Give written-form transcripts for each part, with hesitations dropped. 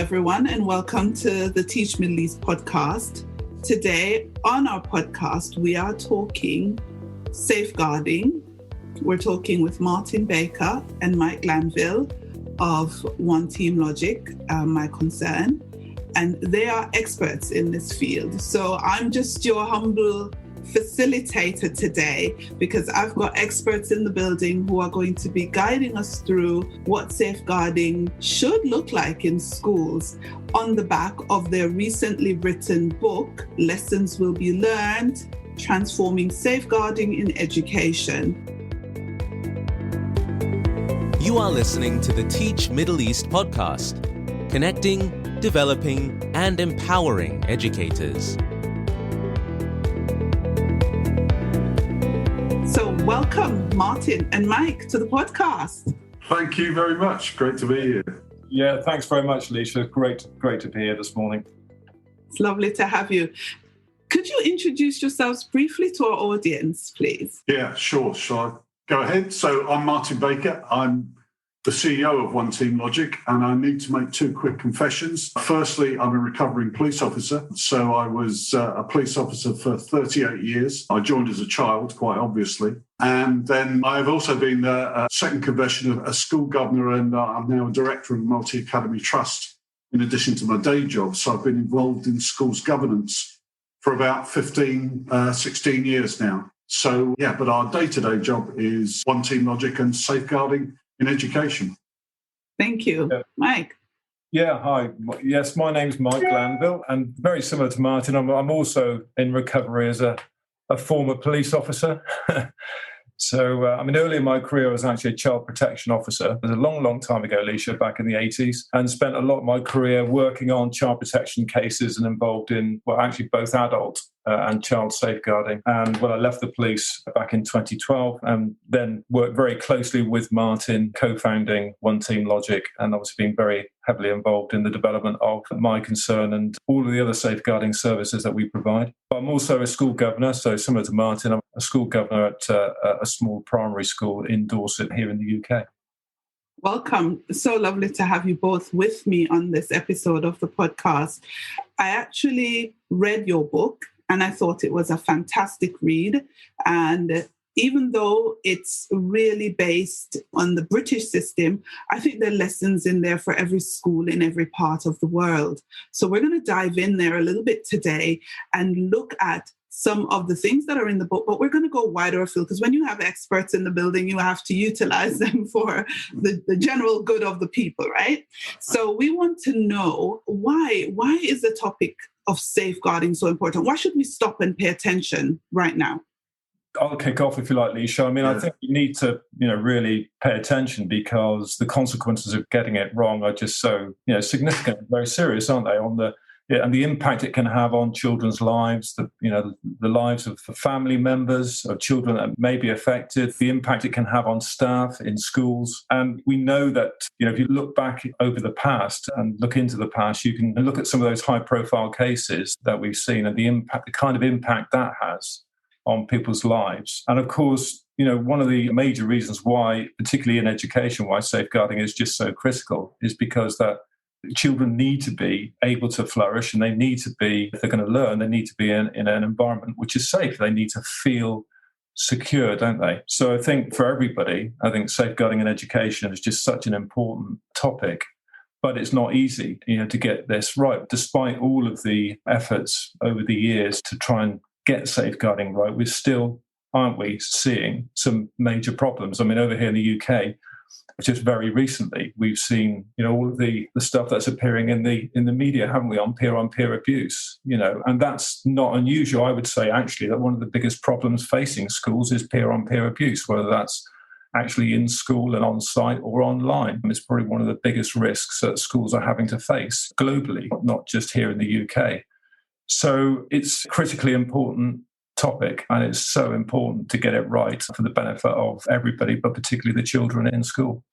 everyone, and welcome to the Teach Middle East podcast. Today on our podcast, we are talking safeguarding. We're talking with Martin Baker and Mike Glanville of One Team Logic, MyConcern, and they are experts in this field. So I'm just your humble facilitator today because I've got experts in the building who are going to be guiding us through what safeguarding should look like in schools on the back of their recently written book, Lessons Will Be Learned, Transforming Safeguarding in Education. You are listening to the Teach Middle East podcast, connecting, developing, and empowering educators. So welcome, Martin and Mike, to the podcast. Thank you very much. Great to be here. Yeah, thanks very much, Alicia. Great to be here this morning. It's lovely to have you. Could you introduce yourselves briefly to our audience, please? Yeah, sure. Shall I go ahead? So I'm Martin Baker. I'm the CEO of One Team Logic, and I need to make two quick confessions. Firstly, I'm a recovering police officer. So I was a police officer for 38 years. I joined as a child, quite obviously. And then I've also been a second confession of a school governor, and I'm now a director of a multi-academy trust in addition to my day job. So I've been involved in schools governance for about 16 years now. So, yeah, but our day-to-day job is One Team Logic and safeguarding in education. Thank you. Yeah. Mike. Yeah, hi. Yes, my name's Mike Glanville, and very similar to Martin, I'm also in recovery as a former police officer. So, early in my career, I was actually a child protection officer. It was a long, long time ago, Alicia, back in the 80s, and spent a lot of my career working on child protection cases and involved in, actually both adult and child safeguarding. And when I left the police back in 2012, and then worked very closely with Martin, co-founding One Team Logic, and obviously been very heavily involved in the development of MyConcern and all of the other safeguarding services that we provide. But I'm also a school governor, so similar to Martin, I'm a school governor at a small primary school in Dorset here in the UK. Welcome. So lovely to have you both with me on this episode of the podcast. I actually read your book and I thought it was a fantastic read. And even though it's really based on the British system, I think there are lessons in there for every school in every part of the world. So we're going to dive in there a little bit today and look at some of the things that are in the book, but we're going to go wider afield because when you have experts in the building, you have to utilize them for the general good of the people, right? So we want to know why is the topic of safeguarding so important? Why should we stop and pay attention right now? I'll kick off if you like, Leisha. I think you need to, really pay attention because the consequences of getting it wrong are just so, significant, very serious, aren't they? And the impact it can have on children's lives, the lives of family members, of children that may be affected, the impact it can have on staff in schools. And we know that, if you look back over the past and look into the past, you can look at some of those high-profile cases that we've seen and the kind of impact that has on people's lives. And of course, one of the major reasons why, particularly in education, why safeguarding is just so critical is because that children need to be able to flourish and they need to be, if they're going to learn, they need to be in an environment which is safe. They need to feel secure, don't they? So I think for everybody, safeguarding in education is just such an important topic. But it's not easy, to get this right. Despite all of the efforts over the years to try and get safeguarding right, we're still, aren't we, seeing some major problems. Over here in the UK, just very recently, we've seen, all of the stuff that's appearing in the media, haven't we, on peer abuse, and that's not unusual. I would say, actually, that one of the biggest problems facing schools is peer-on-peer abuse, whether that's actually in school and on site or online. It's probably one of the biggest risks that schools are having to face globally, not just here in the UK. So it's a critically important topic, and it's so important to get it right for the benefit of everybody, but particularly the children in school.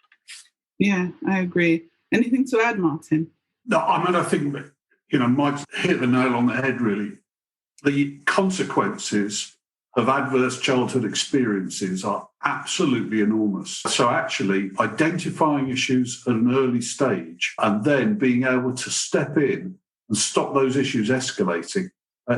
Yeah, I agree. Anything to add, Martin? No, I think that, Mike hit the nail on the head, really. The consequences of adverse childhood experiences are absolutely enormous. So actually identifying issues at an early stage and then being able to step in and stop those issues escalating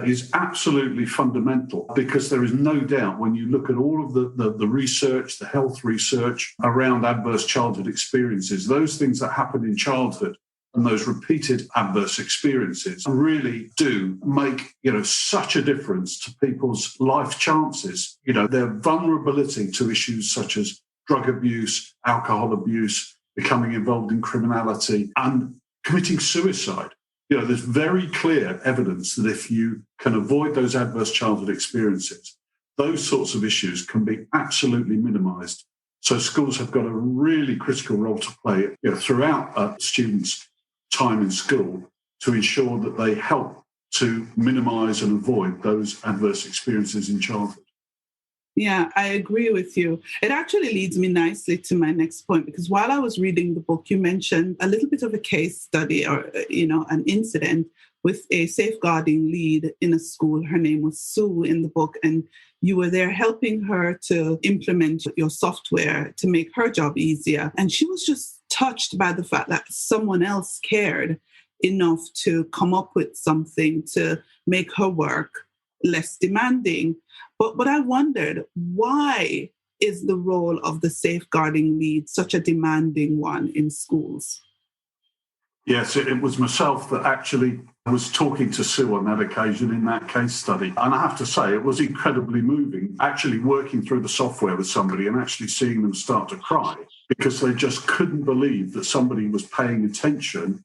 is absolutely fundamental, because there is no doubt when you look at all of the research, the health research around adverse childhood experiences, those things that happen in childhood and those repeated adverse experiences really do make, such a difference to people's life chances. Their vulnerability to issues such as drug abuse, alcohol abuse, becoming involved in criminality and committing suicide. There's very clear evidence that if you can avoid those adverse childhood experiences, those sorts of issues can be absolutely minimised. So schools have got a really critical role to play throughout students' time in school to ensure that they help to minimise and avoid those adverse experiences in childhood. Yeah, I agree with you. It actually leads me nicely to my next point, because while I was reading the book, you mentioned a little bit of a case study or, an incident with a safeguarding lead in a school. Her name was Sue in the book, and you were there helping her to implement your software to make her job easier. And she was just touched by the fact that someone else cared enough to come up with something to make her work less demanding. But I wondered, why is the role of the safeguarding lead such a demanding one in schools? Yes, it was myself that actually was talking to Sue on that occasion in that case study. And I have to say, it was incredibly moving, actually working through the software with somebody and actually seeing them start to cry because they just couldn't believe that somebody was paying attention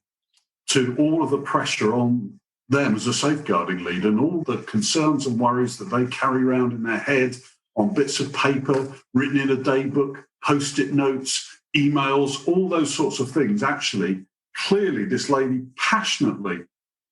to all of the pressure on them as a safeguarding lead and all the concerns and worries that they carry around in their head on bits of paper, written in a daybook, post-it notes, emails, all those sorts of things. Actually, clearly, this lady passionately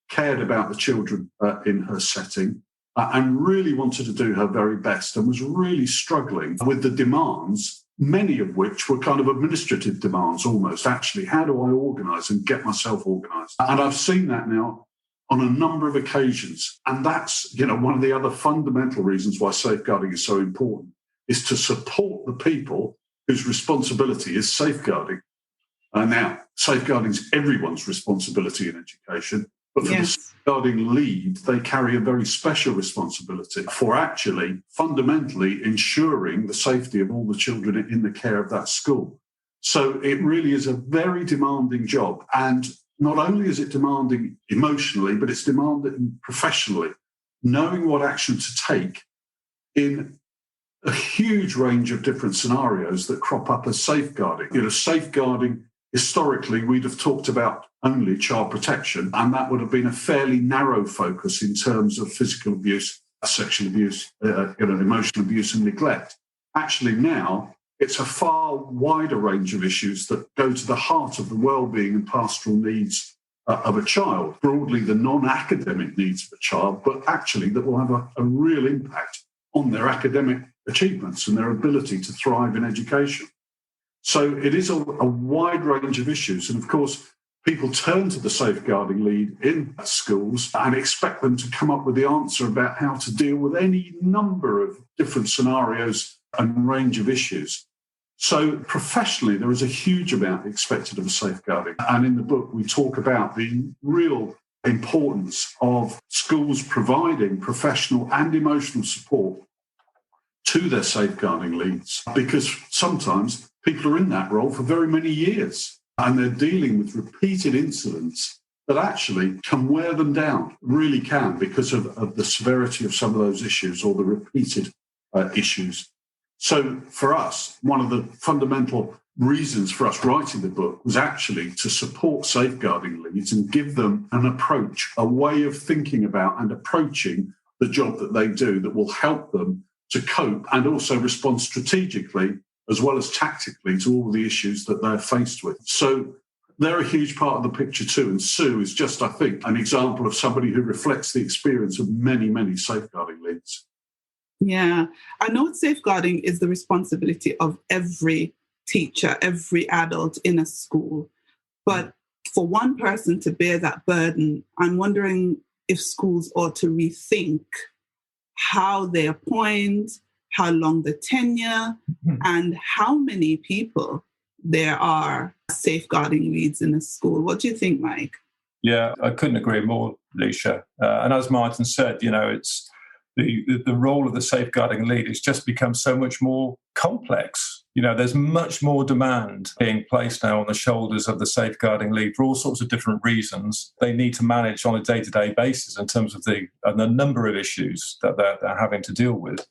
cared about the children in her setting and really wanted to do her very best and was really struggling with the demands, many of which were kind of administrative demands almost. Actually, how do I organise and get myself organised? And I've seen that now on a number of occasions. And that's, one of the other fundamental reasons why safeguarding is so important, is to support the people whose responsibility is safeguarding. Now, safeguarding is everyone's responsibility in education, but for the safeguarding lead, they carry a very special responsibility for actually fundamentally ensuring the safety of all the children in the care of that school. So it really is a very demanding job. And not only is it demanding emotionally, but it's demanding professionally, knowing what action to take in a huge range of different scenarios that crop up as safeguarding. Safeguarding, historically, we'd have talked about only child protection, and that would have been a fairly narrow focus in terms of physical abuse, sexual abuse, emotional abuse and neglect. Actually, now, it's a far wider range of issues that go to the heart of the well-being and pastoral needs of a child, broadly the non-academic needs of a child, but actually that will have a real impact on their academic achievements and their ability to thrive in education. So it is a wide range of issues. And of course, people turn to the safeguarding lead in schools and expect them to come up with the answer about how to deal with any number of different scenarios and range of issues. So professionally, there is a huge amount expected of a safeguarding. And in the book, we talk about the real importance of schools providing professional and emotional support to their safeguarding leads, because sometimes people are in that role for very many years and they're dealing with repeated incidents that actually can wear them down, really can, because of the severity of some of those issues or the repeated issues. So for us, one of the fundamental reasons for us writing the book was actually to support safeguarding leads and give them an approach, a way of thinking about and approaching the job that they do that will help them to cope and also respond strategically as well as tactically to all the issues that they're faced with. So they're a huge part of the picture too. And Sue is just, I think, an example of somebody who reflects the experience of many, many safeguarding leads. Yeah, I know safeguarding is the responsibility of every teacher, every adult in a school. But for one person to bear that burden, I'm wondering if schools ought to rethink how they appoint, how long the tenure, and how many people there are safeguarding leads in a school. What do you think, Mike? Yeah, I couldn't agree more, Leisha. And as Martin said, it's the role of the safeguarding lead has just become so much more complex. There's much more demand being placed now on the shoulders of the safeguarding lead for all sorts of different reasons. They need to manage on a day-to-day basis in terms of the number of issues that they're having to deal with.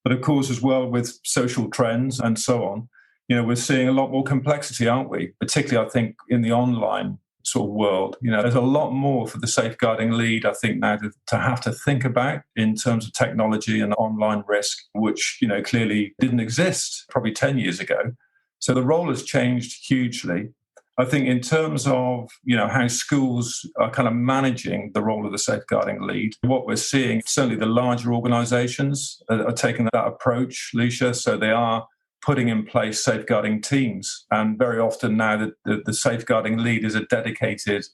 But of course, as well, with social trends and so on, we're seeing a lot more complexity, aren't we? Particularly, I think, in the online sort of world. There's a lot more for the safeguarding lead, I think, now to have to think about in terms of technology and online risk, which, clearly didn't exist probably 10 years ago. So the role has changed hugely. I think in terms of, how schools are kind of managing the role of the safeguarding lead, what we're seeing, certainly the larger organisations are taking that approach, Leisha. So they are putting in place safeguarding teams. And very often now the safeguarding lead is a dedicated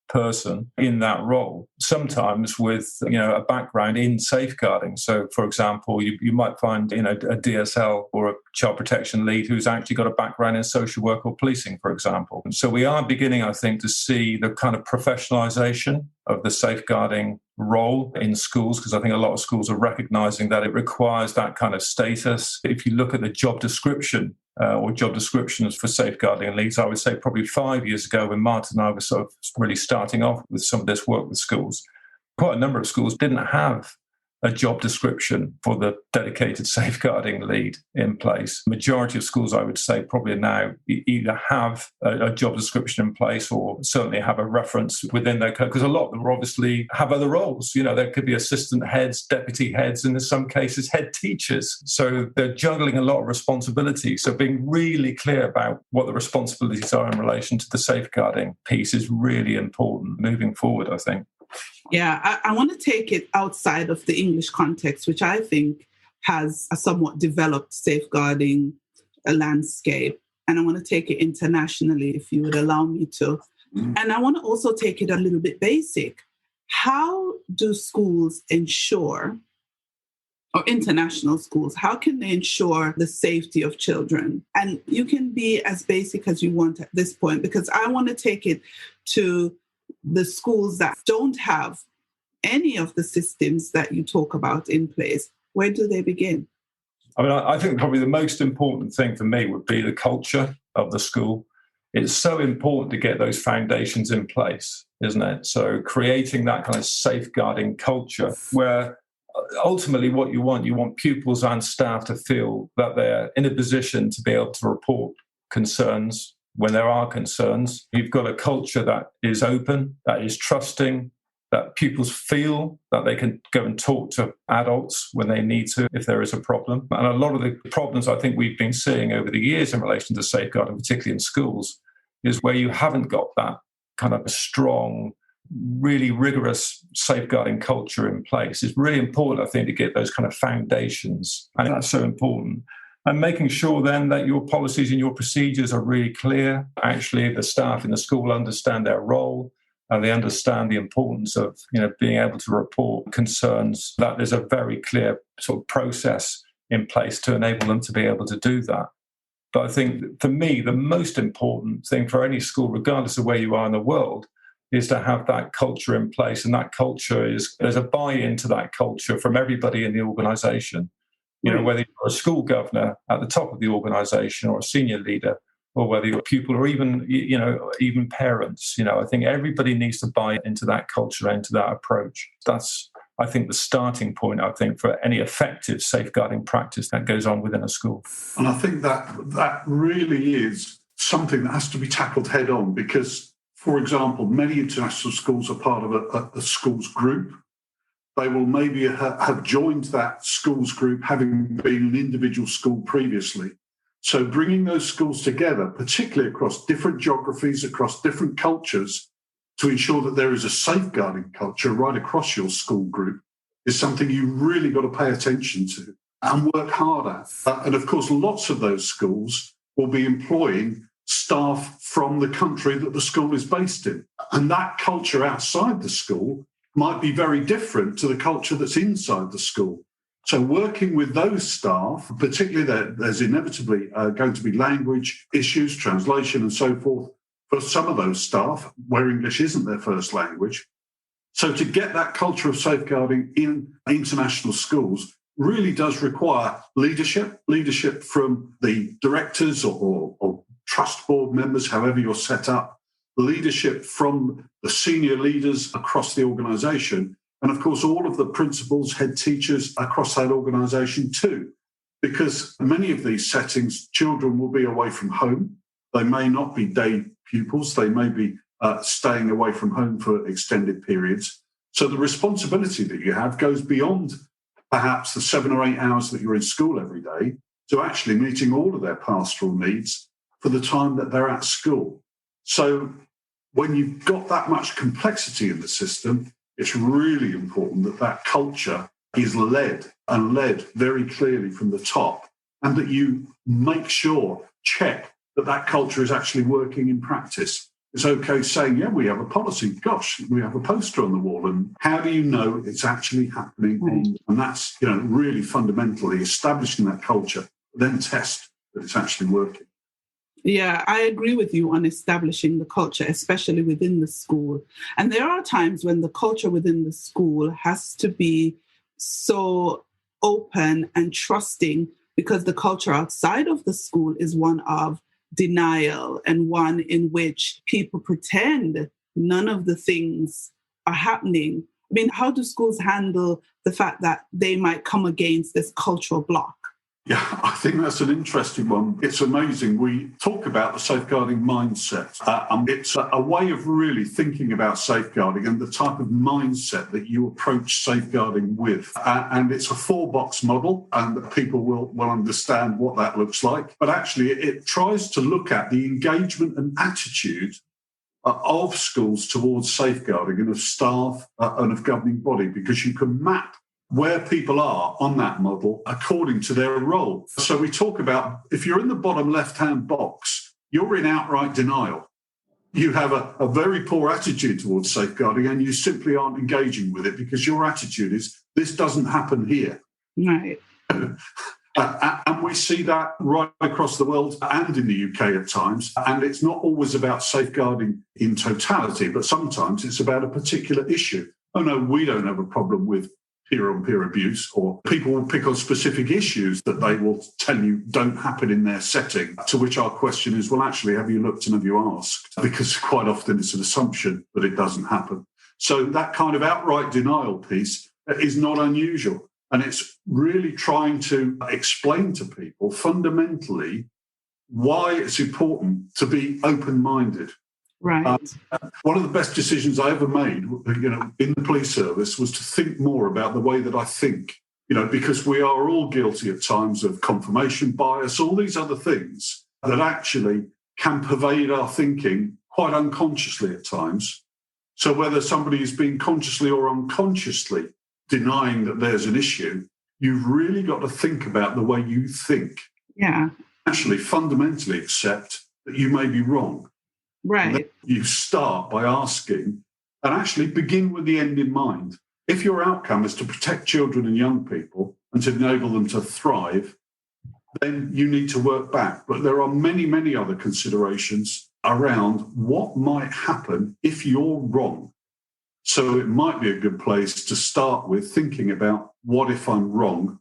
person in that role, sometimes with a background in safeguarding. So, for example, you might find a DSL or a child protection lead who's actually got a background in social work or policing, for example. And so we are beginning, I think, to see the kind of professionalisation of the safeguarding role in schools, because I think a lot of schools are recognising that it requires that kind of status. If you look at the job description or job descriptions for safeguarding leads, I would say probably 5 years ago when Martin and I were sort of really starting off with some of this work with schools, quite a number of schools didn't have a job description for the dedicated safeguarding lead in place. Majority of schools, I would say, probably now either have a job description in place or certainly have a reference within their code, because a lot of them obviously have other roles. There could be assistant heads, deputy heads, and in some cases, head teachers. So they're juggling a lot of responsibility. So being really clear about what the responsibilities are in relation to the safeguarding piece is really important moving forward, I think. Yeah, I want to take it outside of the English context, which I think has a somewhat developed safeguarding landscape. And I want to take it internationally, if you would allow me to. And I want to also take it a little bit basic. How do schools ensure, or international schools, how can they ensure the safety of children? And you can be as basic as you want at this point, because I want to take it to the schools that don't have any of the systems that you talk about in place. Where do they begin? I think probably the most important thing for me would be the culture of the school. It's so important to get those foundations in place, isn't it? So creating that kind of safeguarding culture where ultimately what you want pupils and staff to feel that they're in a position to be able to report concerns when there are concerns. You've got a culture that is open, that is trusting, that pupils feel that they can go and talk to adults when they need to if there is a problem. And a lot of the problems I think we've been seeing over the years in relation to safeguarding, particularly in schools, is where you haven't got that kind of a strong, really rigorous safeguarding culture in place. It's really important, I think, to get those kind of foundations. And that's so important. And making sure then that your policies and your procedures are really clear. Actually, the staff in the school understand their role and they understand the importance of, being able to report concerns, that there's a very clear sort of process in place to enable them to be able to do that. But I think for me, the most important thing for any school, regardless of where you are in the world, is to have that culture in place. And that culture there's a buy-in to that culture from everybody in the organisation. Whether you're a school governor at the top of the organisation or a senior leader, or whether you're a pupil or even parents, I think everybody needs to buy into that culture, into that approach. That's, I think, the starting point, for any effective safeguarding practice that goes on within a school. And I think that really is something that has to be tackled head on because, for example, many international schools are part of a schools group. They will maybe have joined that schools group having been an individual school previously. So bringing those schools together, particularly across different geographies, across different cultures, to ensure that there is a safeguarding culture right across your school group is something you really got to pay attention to and work hard at. And of course, lots of those schools will be employing staff from the country that the school is based in. And that culture outside the school might be very different to the culture that's inside the school. So working with those staff, particularly there's inevitably going to be language issues, translation and so forth for some of those staff where English isn't their first language. So to get that culture of safeguarding in international schools really does require leadership from the directors or trust board members, however you're set up, leadership from the senior leaders across the organisation, and of course all of the principals, head teachers across that organisation too. Because many of these settings, children will be away from home. They may not be day pupils. They may be staying away from home for extended periods. So the responsibility that you have goes beyond perhaps the 7 or 8 hours that you're in school every day to actually meeting all of their pastoral needs for the time that they're at school. So when you've got that much complexity in the system, it's really important that that culture is led very clearly from the top, and that you make sure, check that culture is actually working in practice. It's okay saying, yeah, we have a policy. Gosh, we have a poster on the wall. And how do you know it's actually happening? And that's, really fundamentally establishing that culture, then test that it's actually working. Yeah, I agree with you on establishing the culture, especially within the school. And there are times when the culture within the school has to be so open and trusting, because the culture outside of the school is one of denial and one in which people pretend none of the things are happening. I mean, how do schools handle the fact that they might come against this cultural block? Yeah, I think that's an interesting one. It's amazing. We talk about the safeguarding mindset. It's a way of really thinking about safeguarding and the type of mindset that you approach safeguarding with. And it's a 4-box model, and people will understand what that looks like. But actually, it tries to look at the engagement and attitude of schools towards safeguarding and of staff and of governing body, because you can map where people are on that model according to their role. So we talk about, if you're in the bottom left-hand box, you're in outright denial. You have a very poor attitude towards safeguarding, and you simply aren't engaging with it because your attitude is, this doesn't happen here. Right. And we see that right across the world and in the UK at times. And it's not always about safeguarding in totality, but sometimes it's about a particular issue. Oh, no, we don't have a problem with peer-on-peer abuse, or people will pick on specific issues that they will tell you don't happen in their setting, to which our question is, well, actually, have you looked and have you asked? Because quite often it's an assumption that it doesn't happen. So that kind of outright denial piece is not unusual. And it's really trying to explain to people fundamentally why it's important to be open-minded. Right. One of the best decisions I ever made, in the police service, was to think more about the way that I think, because we are all guilty at times of confirmation bias, all these other things that actually can pervade our thinking quite unconsciously at times. So whether somebody is being consciously or unconsciously denying that there's an issue, you've really got to think about the way you think. Yeah. Actually, fundamentally accept that you may be wrong. Right. You start by asking, and actually begin with the end in mind. If your outcome is to protect children and young people and to enable them to thrive, then you need to work back. But there are many, many other considerations around what might happen if you're wrong. So it might be a good place to start with thinking about, what if I'm wrong?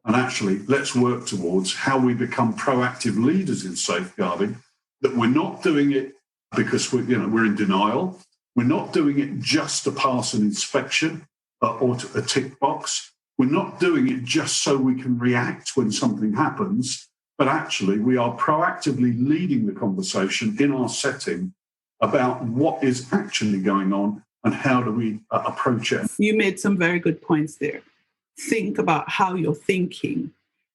And actually, let's work towards how we become proactive leaders in safeguarding, that we're not doing it because we're in denial. We're not doing it just to pass an inspection or to a tick box. We're not doing it just so we can react when something happens, but actually we are proactively leading the conversation in our setting about what is actually going on and how do we approach it. You made some very good points there. Think about how you're thinking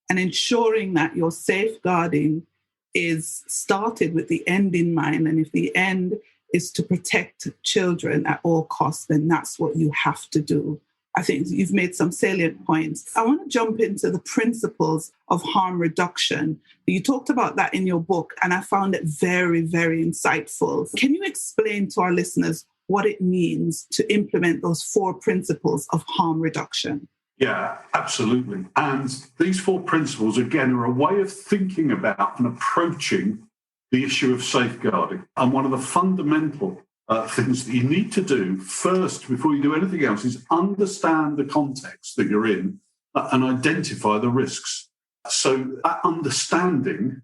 and ensuring that your safeguarding is started with the end in mind. And if the end is to protect children at all costs, then that's what you have to do. I think you've made some salient points. I want to jump into the principles of harm reduction. You talked about that in your book, and I found it very, very insightful. Can you explain to our listeners what it means to implement those 4 principles of harm reduction? Yeah, absolutely. And these 4 principles, again, are a way of thinking about and approaching the issue of safeguarding. And one of the fundamental things that you need to do first, before you do anything else, is understand the context that you're in and identify the risks. So that understanding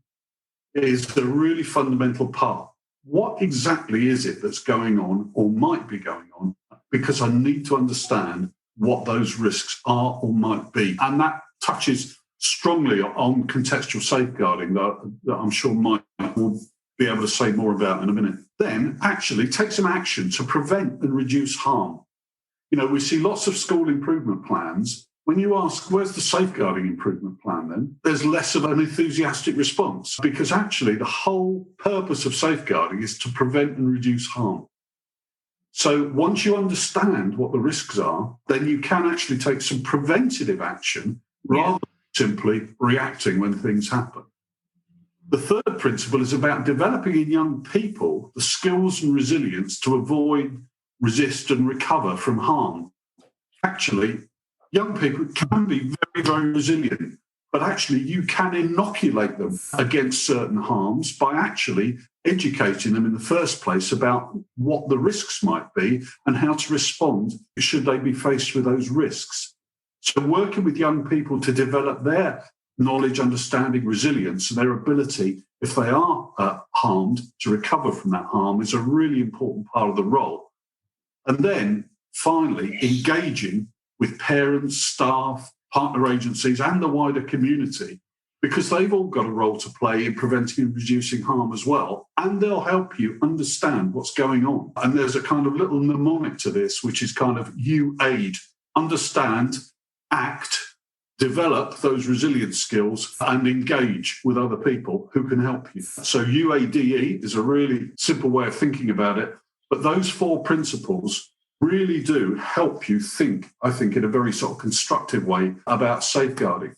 is a really fundamental part. What exactly is it that's going on or might be going on? Because I need to understand what those risks are or might be. And that touches strongly on contextual safeguarding that I'm sure Mike will be able to say more about in a minute. Then actually take some action to prevent and reduce harm. You know, we see lots of school improvement plans. When you ask, where's the safeguarding improvement plan then? There's less of an enthusiastic response, because actually the whole purpose of safeguarding is to prevent and reduce harm. So once you understand what the risks are, then you can actually take some preventative action rather than simply reacting when things happen. The third principle is about developing in young people the skills and resilience to avoid, resist, and recover from harm. Actually, young people can be very, very resilient, but actually you can inoculate them against certain harms by actually educating them in the first place about what the risks might be and how to respond should they be faced with those risks. So working with young people to develop their knowledge, understanding, resilience, and their ability, if they are harmed, to recover from that harm is a really important part of the role. And then finally, engaging with parents, staff, partner agencies, and the wider community, because they've all got a role to play in preventing and reducing harm as well. And they'll help you understand what's going on. And there's a kind of little mnemonic to this, which is kind of UAID: understand, act, develop those resilience skills, and engage with other people who can help you. So UADE is a really simple way of thinking about it. But those 4 principles really do help you think, I think, in a very sort of constructive way about safeguarding.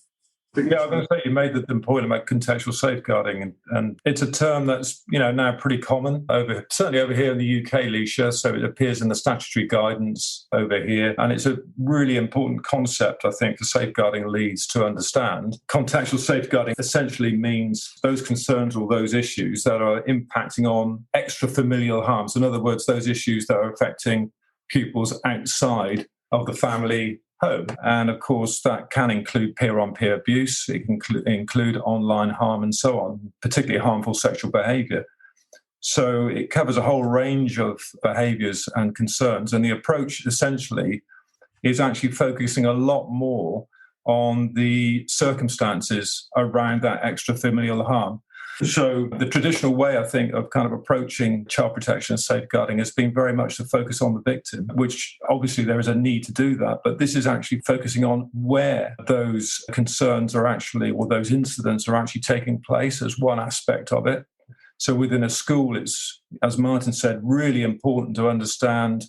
Yeah, I was going to say, you made the point about contextual safeguarding, and it's a term that's, you know, now pretty common certainly over here in the UK, Leisha. So it appears in the statutory guidance over here, and it's a really important concept, I think, for safeguarding leads to understand. Contextual safeguarding essentially means those concerns or those issues that are impacting on extra-familial harms. In other words, those issues that are affecting pupils outside of the family home. And of course, that can include peer-on-peer abuse. It can include online harm and so on, particularly harmful sexual behaviour. So it covers a whole range of behaviours and concerns. And the approach essentially is actually focusing a lot more on the circumstances around that extra-familial harm. So the traditional way, I think, of kind of approaching child protection and safeguarding has been very much to focus on the victim, which obviously there is a need to do that. But this is actually focusing on where those concerns are actually, or those incidents are actually taking place as one aspect of it. So within a school, it's, as Martin said, really important to understand,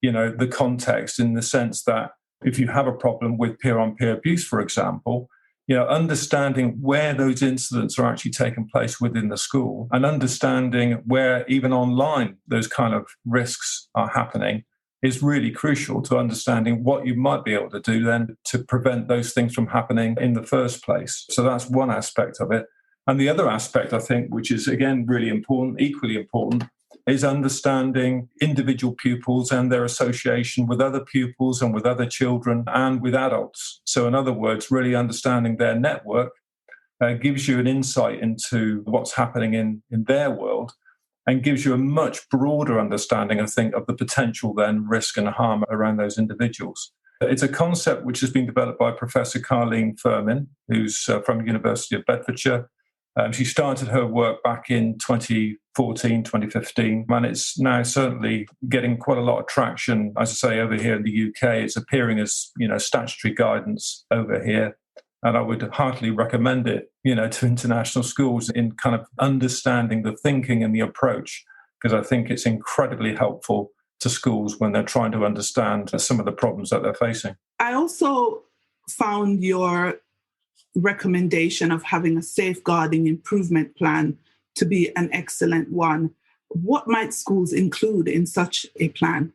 you know, the context, in the sense that if you have a problem with peer-on-peer abuse, for example, you know, understanding where those incidents are actually taking place within the school, and understanding where even online those kind of risks are happening is really crucial to understanding what you might be able to do then to prevent those things from happening in the first place. So that's one aspect of it. And the other aspect, I think, which is, again, really important, equally important, is understanding individual pupils and their association with other pupils and with other children and with adults. So in other words, really understanding their network gives you an insight into what's happening in their world, and gives you a much broader understanding, I think, of the potential then risk and harm around those individuals. It's a concept which has been developed by Professor Carleen Firmin, who's from the University of Bedfordshire. She started her work back in 2014, 2015, and it's now certainly getting quite a lot of traction. As I say, over here in the UK, it's appearing as, you know, statutory guidance over here. And I would heartily recommend it, you know, to international schools in kind of understanding the thinking and the approach, because I think it's incredibly helpful to schools when they're trying to understand some of the problems that they're facing. I also found your recommendation of having a safeguarding improvement plan to be an excellent one. What might schools include in such a plan?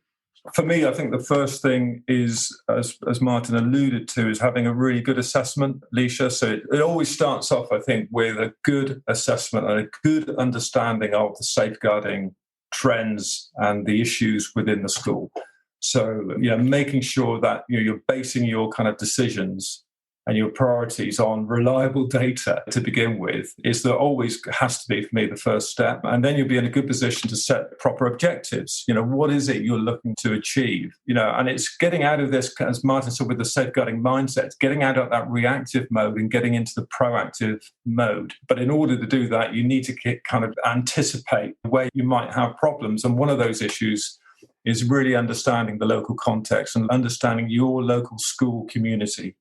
For me, I think the first thing is, as Martin alluded to, is having a really good assessment, Leisha. So it always starts off, I think, with a good assessment and a good understanding of the safeguarding trends and the issues within the school. So, making sure that you're basing your kind of decisions and your priorities on reliable data to begin with always has to be, for me, the first step. And then you'll be in a good position to set proper objectives. What is it you're looking to achieve? And it's getting out of this, as Martin said, with the safeguarding mindset, getting out of that reactive mode and getting into the proactive mode. But in order to do that, you need to kind of anticipate where you might have problems. And one of those issues is really understanding the local context and understanding your local school community.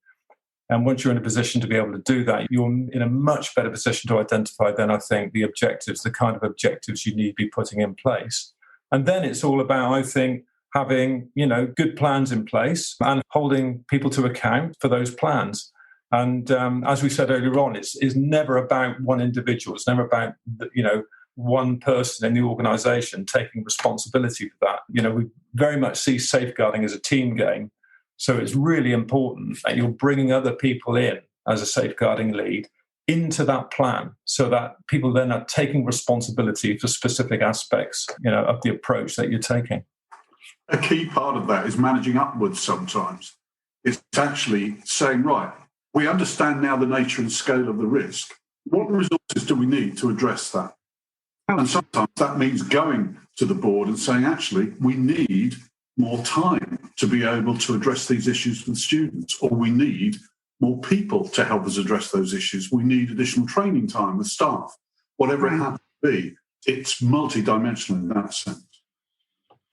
And once you're in a position to be able to do that, you're in a much better position to identify then, I think, the objectives, the kind of objectives you need to be putting in place. And then it's all about, I think, having, good plans in place and holding people to account for those plans. And as we said earlier on, it's never about one individual. It's never about, one person in the organisation taking responsibility for that. We very much see safeguarding as a team game. So it's really important that you're bringing other people in as a safeguarding lead into that plan so that people then are taking responsibility for specific aspects, of the approach that you're taking. A key part of that is managing upwards sometimes. It's actually saying, right, we understand now the nature and scale of the risk. What resources do we need to address that? Oh. And sometimes that means going to the board and saying, actually, we need more time to be able to address these issues with students, or we need more people to help us address those issues. We need additional training time with staff, whatever it happens to be. It's multidimensional in that sense.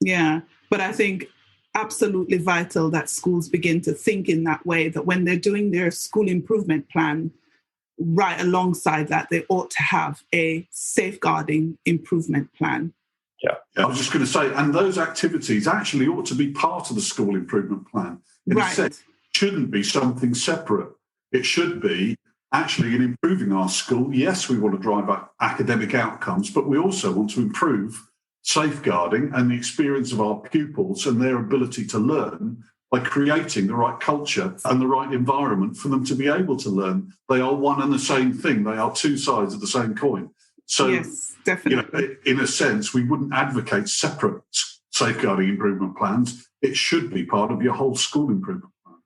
Yeah, but I think absolutely vital that schools begin to think in that way, that when they're doing their school improvement plan, right alongside that, they ought to have a safeguarding improvement plan. Yeah, I was just going to say, and those activities actually ought to be part of the school improvement plan. It shouldn't be something separate. It should be actually in improving our school. Yes, we want to drive up academic outcomes, but we also want to improve safeguarding and the experience of our pupils and their ability to learn by creating the right culture and the right environment for them to be able to learn. They are one and the same thing. They are two sides of the same coin. So, yes, definitely. In a sense, we wouldn't advocate separate safeguarding improvement plans. It should be part of your whole school improvement plan.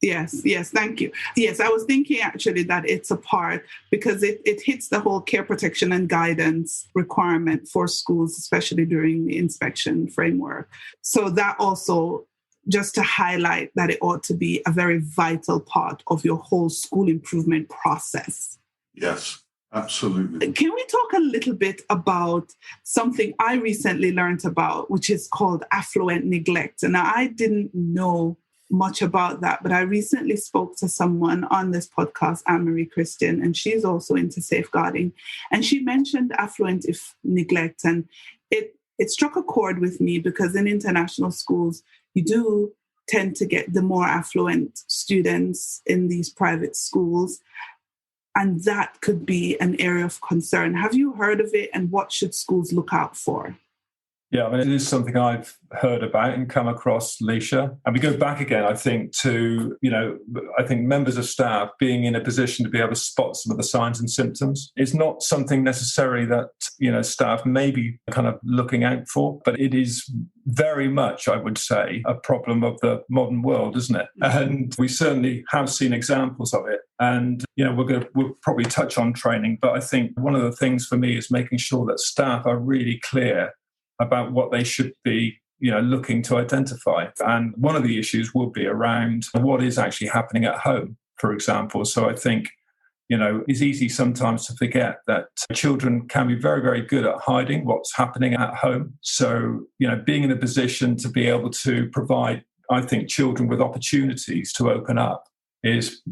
Yes, thank you. Yes, I was thinking actually that it's a part because it hits the whole care, protection and guidance requirement for schools, especially during the inspection framework. So that also, just to highlight that it ought to be a very vital part of your whole school improvement process. Yes. Absolutely. Can we talk a little bit about something I recently learned about, which is called affluent neglect? And I didn't know much about that, but I recently spoke to someone on this podcast, Anne-Marie Christian, and she's also into safeguarding. And she mentioned affluent neglect, and it struck a chord with me because in international schools, you do tend to get the more affluent students in these private schools. And that could be an area of concern. Have you heard of it, and what should schools look out for? Yeah, I mean, it is something I've heard about and come across, Leisha. And we go back again, I think, to, I think members of staff being in a position to be able to spot some of the signs and symptoms. It's not something necessarily that, staff may be kind of looking out for, but it is very much, I would say, a problem of the modern world, isn't it? And we certainly have seen examples of it. And, we'll probably touch on training, but I think one of the things for me is making sure that staff are really clear about what they should be, looking to identify. And one of the issues will be around what is actually happening at home, for example. So I think, it's easy sometimes to forget that children can be very, very good at hiding what's happening at home. So, being in a position to be able to provide, I think, children with opportunities to open up is,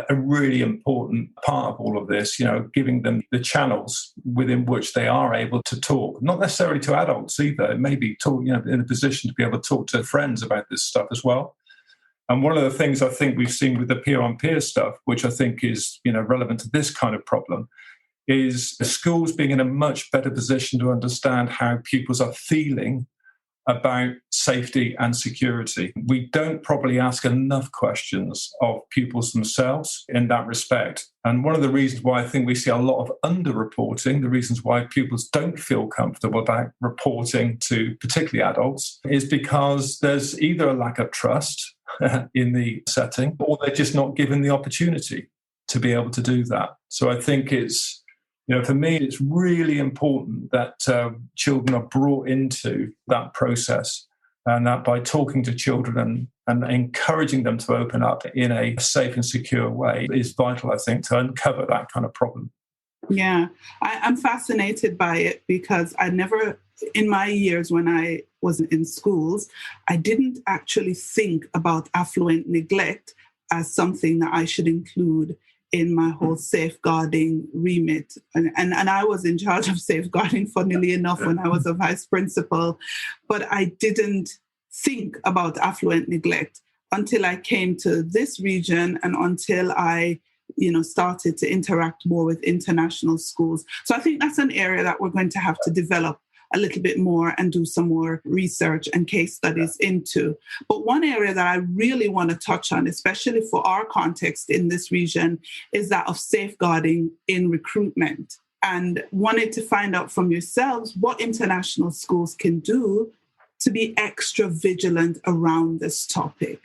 a really important part of all of this, giving them the channels within which they are able to talk, not necessarily to adults either. It may be talk, in a position to be able to talk to friends about this stuff as well. And one of the things I think we've seen with the peer-on-peer stuff, which I think is, relevant to this kind of problem, is schools being in a much better position to understand how pupils are feeling about safety and security. We don't probably ask enough questions of pupils themselves in that respect. And one of the reasons why I think we see a lot of underreporting, the reasons why pupils don't feel comfortable about reporting to particularly adults, is because there's either a lack of trust in the setting, or they're just not given the opportunity to be able to do that. So I think it's, for me, it's really important that children are brought into that process, and that by talking to children and encouraging them to open up in a safe and secure way is vital, I think, to uncover that kind of problem. Yeah, I'm fascinated by it because I never, in my years when I was in schools, I didn't actually think about affluent neglect as something that I should include in my whole safeguarding remit. And I was in charge of safeguarding, funnily enough, when I was a vice principal. But I didn't think about affluent neglect until I came to this region and until I started to interact more with international schools. So I think that's an area that we're going to have to develop a little bit more and do some more research and case studies into. But one area that I really want to touch on, especially for our context in this region, is that of safeguarding in recruitment. And wanted to find out from yourselves what international schools can do to be extra vigilant around this topic.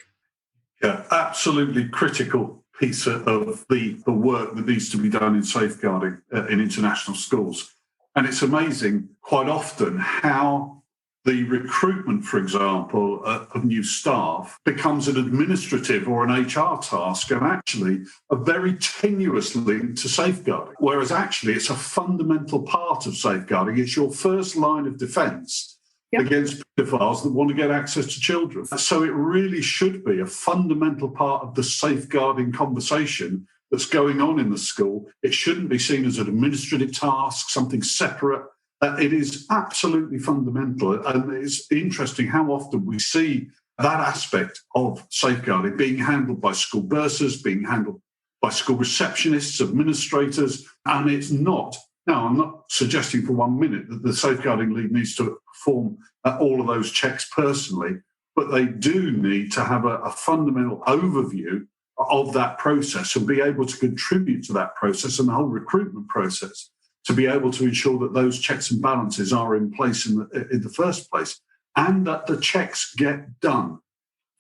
Yeah, absolutely critical piece of the work that needs to be done in safeguarding in international schools. And it's amazing quite often how the recruitment, for example, of new staff becomes an administrative or an HR task and actually a very tenuous link to safeguarding. Whereas actually it's a fundamental part of safeguarding. It's your first line of defence against pedophiles that want to get access to children. So it really should be a fundamental part of the safeguarding conversation that's going on in the school. It shouldn't be seen as an administrative task, something separate. It is absolutely fundamental. And it's interesting how often we see that aspect of safeguarding being handled by school bursars, being handled by school receptionists, administrators, and it's not. Now, I'm not suggesting for 1 minute that the safeguarding lead needs to perform all of those checks personally, but they do need to have a fundamental overview of that process and be able to contribute to that process and the whole recruitment process to be able to ensure that those checks and balances are in place in the first place and that the checks get done.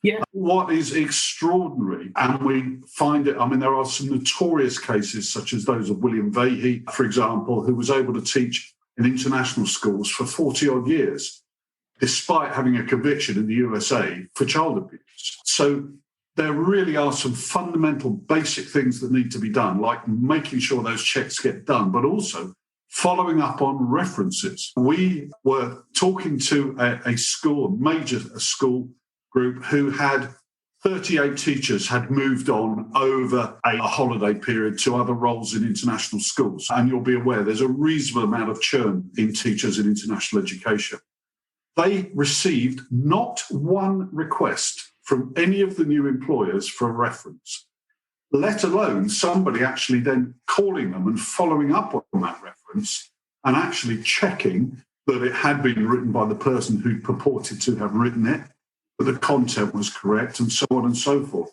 Yeah. What is extraordinary, and we find it, there are some notorious cases such as those of William Vahey, for example, who was able to teach in international schools for 40-odd years, despite having a conviction in the USA for child abuse. So there really are some fundamental basic things that need to be done, like making sure those checks get done, but also following up on references. We were talking to a school group who had 38 teachers had moved on over a holiday period to other roles in international schools. And you'll be aware there's a reasonable amount of churn in teachers in international education. They received not one request from any of the new employers for a reference, let alone somebody actually then calling them and following up on that reference and actually checking that it had been written by the person who purported to have written it, that the content was correct, and so on and so forth.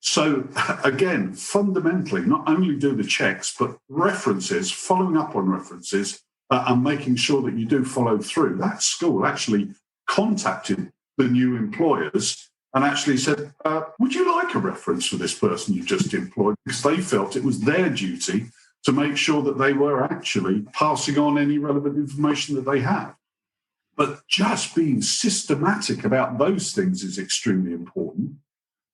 So again, fundamentally, not only do the checks, but references, following up on references and making sure that you do follow through. That school actually contacted the new employers and actually said, would you like a reference for this person you just employed? Because they felt it was their duty to make sure that they were actually passing on any relevant information that they had. But just being systematic about those things is extremely important,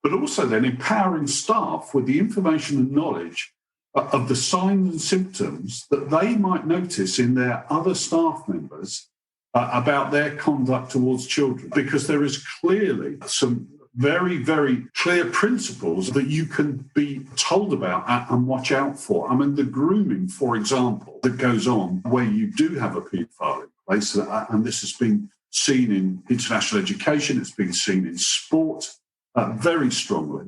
but also then empowering staff with the information and knowledge of the signs and symptoms that they might notice in their other staff members about their conduct towards children, because there is clearly some very, very clear principles that you can be told about and watch out for. The grooming, for example, that goes on where you do have a paedophile in place, and this has been seen in international education, it's been seen in sport very strongly.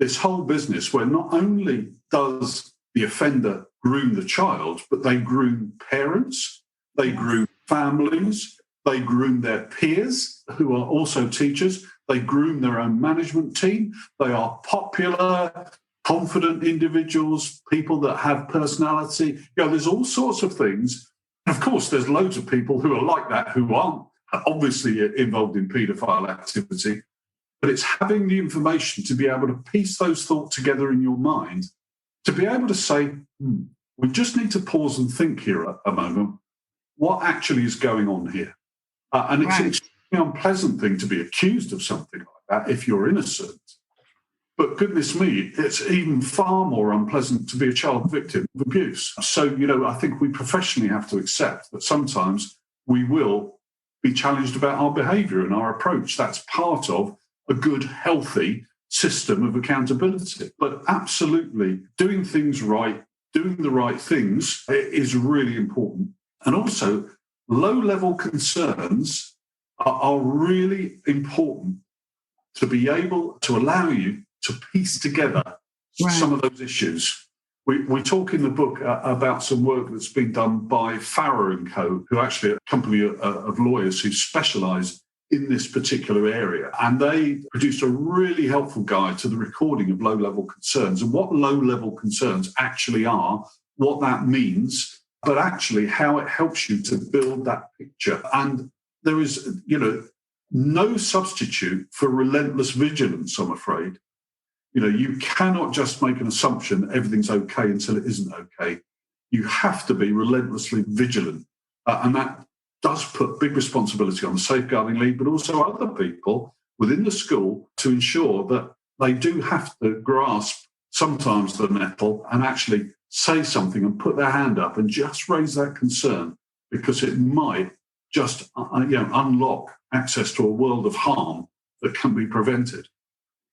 This whole business where not only does the offender groom the child, but they groom parents, they groom families, They groom their peers, who are also teachers. They groom their own management team. They are popular, confident individuals, people that have personality. There's all sorts of things. Of course, there's loads of people who are like that, who aren't obviously involved in paedophile activity. But it's having the information to be able to piece those thoughts together in your mind, to be able to say, we just need to pause and think here a moment. What actually is going on here? And it's an extremely unpleasant thing to be accused of something like that if you're innocent. But goodness me, it's even far more unpleasant to be a child victim of abuse. So, I think we professionally have to accept that sometimes we will be challenged about our behaviour and our approach. That's part of a good, healthy system of accountability. But absolutely, doing things right, doing the right things is really important. And also, low-level concerns are really important to be able to allow you to piece together some of those issues. We talk in the book about some work that's been done by Farrer & Co., who are actually a company of lawyers who specialise in this particular area. And they produced a really helpful guide to the recording of low-level concerns and what low-level concerns actually are, what that means, but actually how it helps you to build that picture. And there is, no substitute for relentless vigilance, I'm afraid. You cannot just make an assumption that everything's okay until it isn't okay. You have to be relentlessly vigilant. And that does put big responsibility on the safeguarding lead, but also other people within the school to ensure that they do have to grasp sometimes the nettle and actually say something and put their hand up and just raise that concern, because it might just unlock access to a world of harm that can be prevented.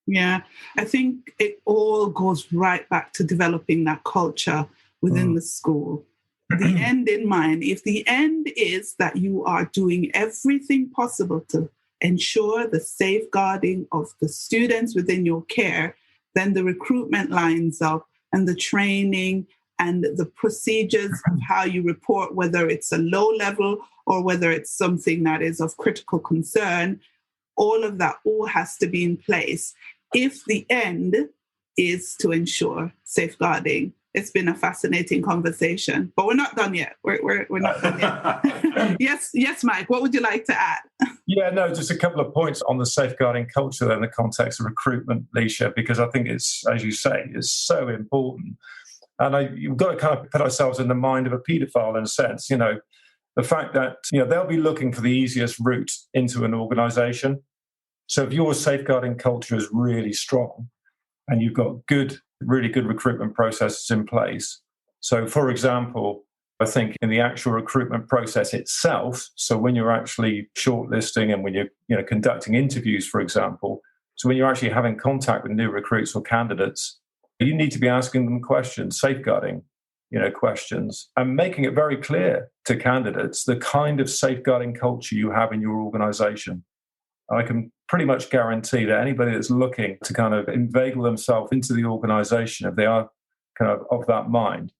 Yeah, I think it all goes right back to developing that culture within the school. The end in mind. If the end is that you are doing everything possible to ensure the safeguarding of the students within your care, then the recruitment lines up and the training and the procedures of how you report, whether it's a low level or whether it's something that is of critical concern, all of that all has to be in place if the end is to ensure safeguarding. It's been a fascinating conversation, but we're not done yet. We're not done yet. Yes, Mike, what would you like to add? Yeah, no, just a couple of points on the safeguarding culture in the context of recruitment, Leisha, because I think it's, as you say, it's so important. And you've got to kind of put ourselves in the mind of a paedophile in a sense, the fact that, they'll be looking for the easiest route into an organisation. So if your safeguarding culture is really strong and you've got really good recruitment processes in place. So, for example, I think in the actual recruitment process itself, so when you're actually shortlisting and when you're conducting interviews, for example, so when you're actually having contact with new recruits or candidates, you need to be asking them questions, safeguarding, questions, and making it very clear to candidates the kind of safeguarding culture you have in your organisation. I can pretty much guarantee that anybody that's looking to kind of inveigle themselves into the organisation, if they are kind of that mind,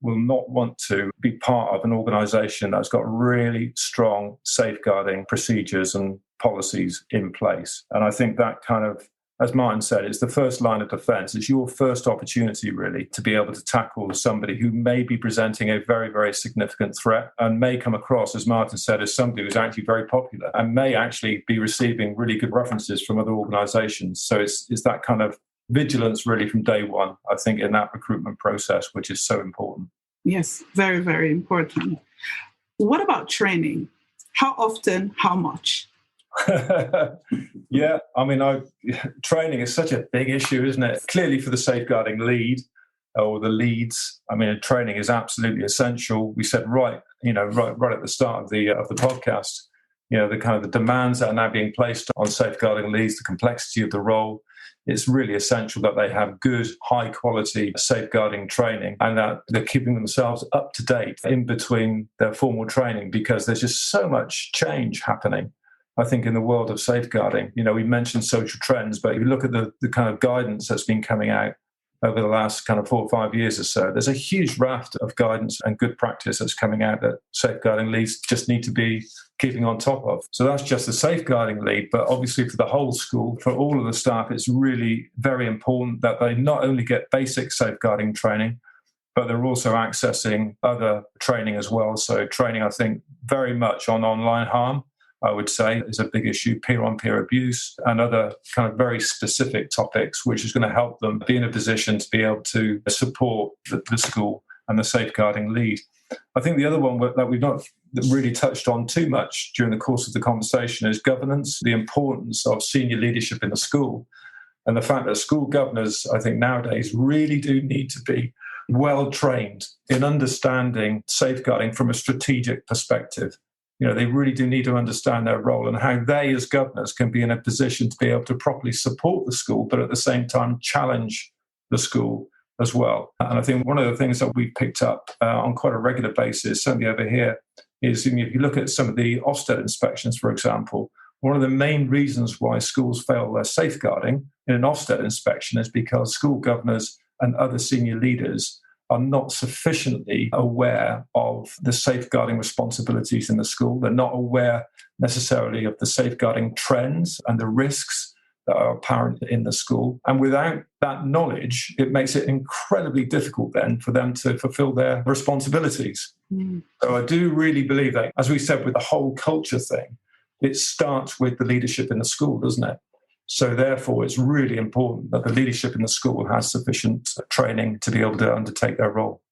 will not want to be part of an organisation that's got really strong safeguarding procedures and policies in place. And I think that kind of, as Martin said, it's the first line of defence. It's your first opportunity, really, to be able to tackle somebody who may be presenting a very, very significant threat and may come across, as Martin said, as somebody who's actually very popular and may actually be receiving really good references from other organisations. So it's that kind of vigilance, really, from day one, I think, in that recruitment process, which is so important. Yes, very, very important. What about training? How often, how much? Yeah, I mean, training is such a big issue, isn't it? Clearly, for the safeguarding lead or the leads, I mean, training is absolutely essential. We said right at the start of the podcast, the kind of the demands that are now being placed on safeguarding leads, the complexity of the role. It's really essential that they have good, high-quality safeguarding training and that they're keeping themselves up to date in between their formal training, because there's just so much change happening, I think, in the world of safeguarding. We mentioned social trends, but if you look at the kind of guidance that's been coming out over the last kind of 4 or 5 years or so. There's a huge raft of guidance and good practice that's coming out that safeguarding leads just need to be keeping on top of. So that's just the safeguarding lead, but obviously for the whole school, for all of the staff, it's really very important that they not only get basic safeguarding training, but they're also accessing other training as well. So training, I think, very much on online harm, I would say, is a big issue, peer-on-peer abuse and other kind of very specific topics, which is going to help them be in a position to be able to support the school and the safeguarding lead. I think the other one that we've not really touched on too much during the course of the conversation is governance, the importance of senior leadership in the school, and the fact that school governors, I think nowadays, really do need to be well trained in understanding safeguarding from a strategic perspective. They really do need to understand their role and how they as governors can be in a position to be able to properly support the school, but at the same time challenge the school as well. And I think one of the things that we've picked up on quite a regular basis, certainly over here, is if you look at some of the Ofsted inspections, for example, one of the main reasons why schools fail their safeguarding in an Ofsted inspection is because school governors and other senior leaders are not sufficiently aware of the safeguarding responsibilities in the school. They're not aware necessarily of the safeguarding trends and the risks that are apparent in the school. And without that knowledge, it makes it incredibly difficult then for them to fulfill their responsibilities. So I do really believe that, as we said with the whole culture thing, it starts with the leadership in the school, doesn't it? So therefore, it's really important that the leadership in the school has sufficient training to be able to undertake their role.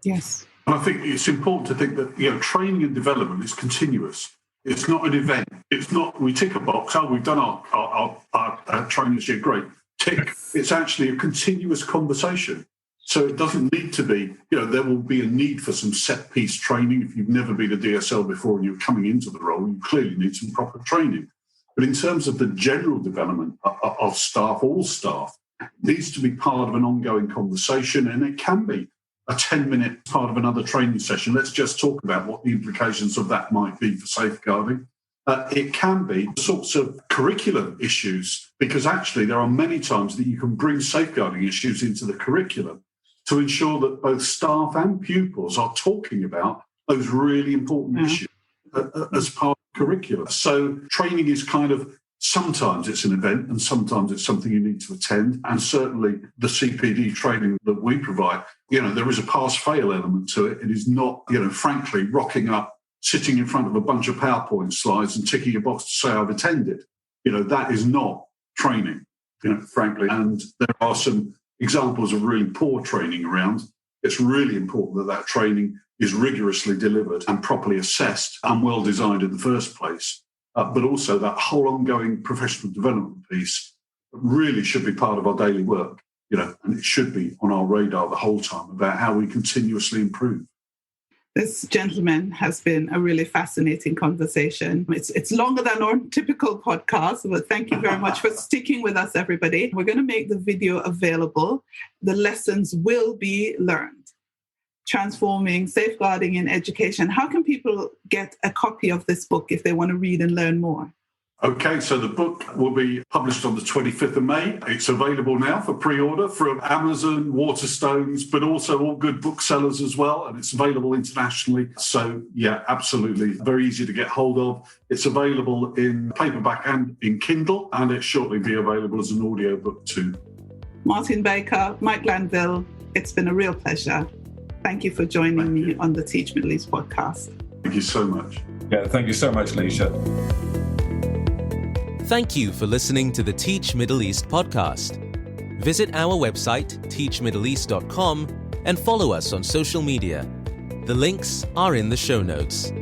Yes. And I think it's important to think that training and development is continuous. It's not an event. It's not we tick a box. Oh, we've done our training this year. Great. Tick. It's actually a continuous conversation. So it doesn't need to be, there will be a need for some set-piece training. If you've never been a DSL before and you're coming into the role, you clearly need some proper training. But in terms of the general development of staff, all staff, needs to be part of an ongoing conversation, and it can be a 10-minute part of another training session. Let's just talk about what the implications of that might be for safeguarding. It can be sorts of curriculum issues, because actually there are many times that you can bring safeguarding issues into the curriculum to ensure that both staff and pupils are talking about those really important issues as part of the curriculum. So training is sometimes it's an event and sometimes it's something you need to attend. And certainly the CPD training that we provide, there is a pass-fail element to it. It is not, frankly, rocking up, sitting in front of a bunch of PowerPoint slides and ticking a box to say I've attended. That is not training, frankly. And there are some examples of really poor training around. It's really important that training is rigorously delivered and properly assessed and well designed in the first place. But also that whole ongoing professional development piece really should be part of our daily work, and it should be on our radar the whole time about how we continuously improve. This, gentleman, has been a really fascinating conversation. It's longer than our typical podcast, but thank you very much for sticking with us, everybody. We're going to make the video available. The lessons will be learned. Transforming Safeguarding in Education. How can people get a copy of this book if they want to read and learn more? Okay, so the book will be published on the 25th of May. It's available now for pre-order from Amazon, Waterstones, but also all good booksellers as well, and it's available internationally. So, yeah, absolutely. Very easy to get hold of. It's available in paperback and in Kindle, and it'll shortly be available as an audiobook too. Martin Baker, Mike Glanville, it's been a real pleasure. Thank you for joining me on the Teach Middle East podcast. Thank you so much. Yeah, thank you so much, Leisha. Thank you for listening to the Teach Middle East podcast. Visit our website, teachmiddleeast.com, and follow us on social media. The links are in the show notes.